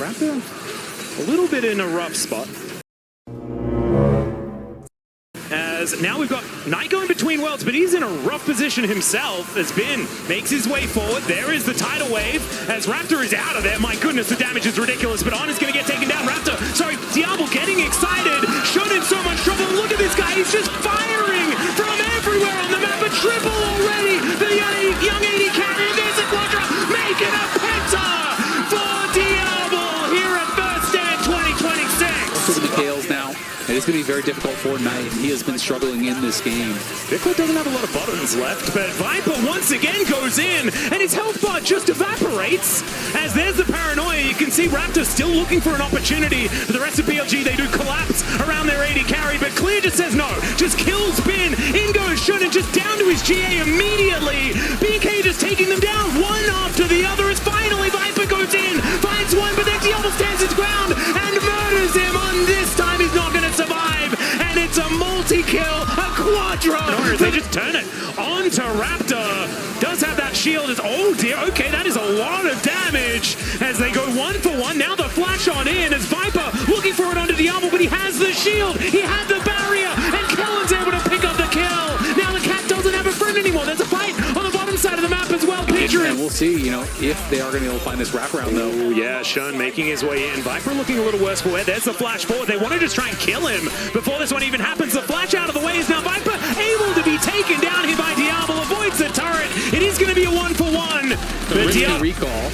Raptor a little bit in a rough spot. As now we've got Knight going between worlds, but he's in a rough position himself as Bin makes his way forward. There is the tidal wave as Raptor is out of there. My goodness, the damage is ridiculous, but Honor's going to get taken down. Raptor, sorry, Diable getting excited. Shun in so much trouble. Look at this guy. He's just firing from everywhere on the map. A triple already. The young 80 carry. There's a quadra. Making a penta for Diable here at First Stand 2026. So the kills now. And it's going to be very difficult for Knight. He has been struggling in this game. Vickler doesn't have a lot of buttons left, but Viper once again goes in, and his health bar just evaporates. As there's the paranoia, you can see Raptor still looking for an opportunity. For the rest of BLG, they do collapse around their AD carry, but Clear just says no. Just kills Bin. In goes Shun, and just down to his GA immediately. BK just taking them down one after the other as finally Viper goes in, finds one, but then Diable stands his ground and murders him. On this time, he's not going to survive, and it's a multi-kill, a quadra. They just turn it onto Raptor. Does have that shield as, oh dear, okay, that is a lot of damage as they go 1 for 1. Now the flash on in as Viper looking for it onto Diable, but he has the shield, he had the barrier, and Kellen's able to pick up the kill. Now the cat doesn't have a friend anymore. There's a fight on the bottom side of the map as well. And we'll see, you know, if they are going to be able to find this wraparound though. Oh yeah, Shun making his way in. Viper looking a little worse for wear. There's the flash forward. They want to just try and kill him before this one even happens. The flash out of the way is now Viper able to be taken down here by Diable. Avoids the turret. It is going to be a 1 for 1. The recall.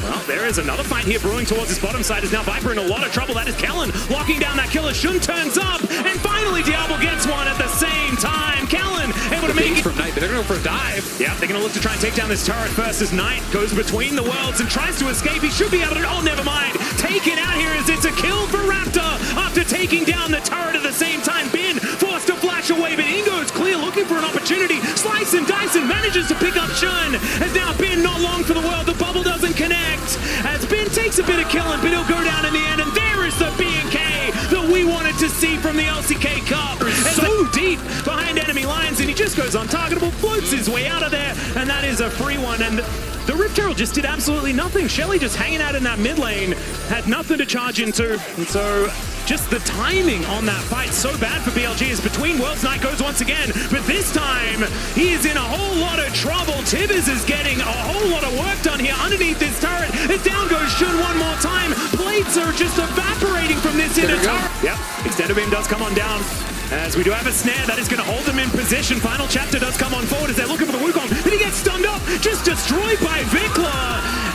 Well, there is another fight here brewing towards his bottom side. Is now Viper in a lot of trouble. That is Kellen locking down that killer. Shun turns up, and finally Diable gets one at the same time. Kellen able to make it from Knight. They're going to go for a dive. Yeah, they're going to look to try and take down this turret first as Knight goes between the worlds and tries to escape. He should be able to, oh, never mind. Taken out here as it's a kill for Raptor after taking down the turret at the same time. Bin forced to flash away, but Ingo's Clear looking for an opportunity. Slice and dice and manages to pick up Shun. As now Bin not long for the world. The bubble doesn't connect. As Bin takes a bit of killing, but he'll go down in the end. And there is the B&K that we wanted to see from the LCK Cup. So deep behind enemy lines, and he just goes untargetable, floats his way out of there, and that is a free one. And the Rift Herald just did absolutely nothing. Shelly just hanging out in that mid lane, had nothing to charge into, and so just the timing on that fight so bad for BLG as between worlds Knight goes once again, but this time he is in a whole lot of trouble. Tibbers is getting a whole lot of work done here underneath this turret. And down goes Shun one more time. Plates are just evaporating from this inner turret. Yep, Extended Beam does come on down. As we do have a snare that is going to hold them in position. Final chapter does come on forward as they're looking for the Wukong. But he gets stunned up, just destroyed by Vickler.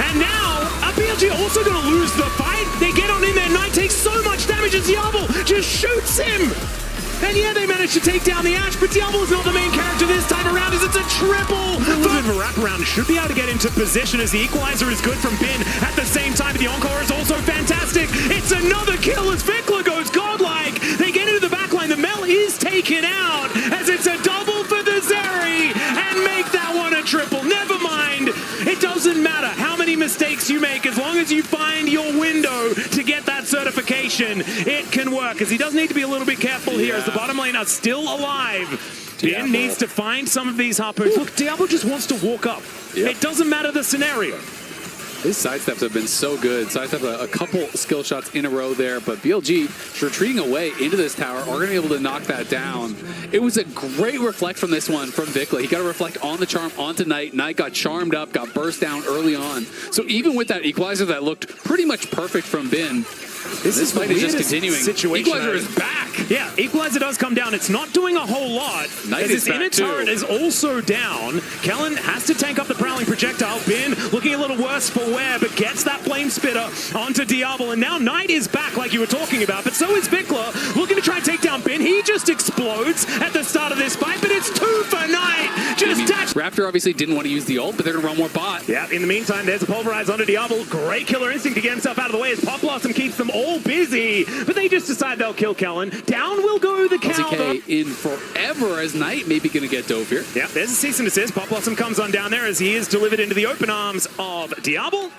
And now, BLG also going to lose the fight. They get on in there. Knight takes so much damage as Diable just shoots him. And yeah, they managed to take down the Ashe, but Diable is not the main character this time around as it's a triple. A little bit of a wraparound. Should be able to get into position as the equalizer is good from Bin. At the same time, the encore is also fantastic. It's another kill as Vickler goes godlike. They get into the backline. The Mel is taken out as it's a double for the Zeri and make that one a triple. Never mind. It doesn't matter how many mistakes you make as long as you find your window to get that certification. It can work as he does need to be a little bit careful here as the bottom lane are still alive. Bin needs to find some of these harpoons. Look, Diable just wants to walk up. It doesn't matter the scenario. His sidesteps have been so good. Sidestep a couple skill shots in a row there, but BLG retreating away into this tower are going to be able to knock that down. It was a great reflect from this one from Vickler. He got to reflect on the charm onto Knight. Knight got charmed up, got burst down early on. So even with that equalizer that looked pretty much perfect from Bin, this fight is just continuing. Equalizer is back. Yeah, Equalizer does come down. It's not doing a whole lot. Knight as his inner turret is also down. Kellen has to tank up the prowling projectile. Bin looking a little worse for wear, but gets that flame spitter onto Diable. And now Knight is back like you were talking about, but so is Vickler looking to try and take down Bin. He just explodes at the start of this fight, but it's 2 for Knight. Just Raptor obviously didn't want to use the ult, but they're going to run more bot. Yeah, in the meantime, there's a pulverize onto Diable. Great killer instinct to get himself out of the way as Pop Blossom keeps them all busy, but they just decide they'll kill Kellen. Down will go the cow. LCK in forever as Knight maybe going to get dove here. Yeah, there's a cease and desist. Pop Blossom comes on down there as he is delivered into the open arms of Diable.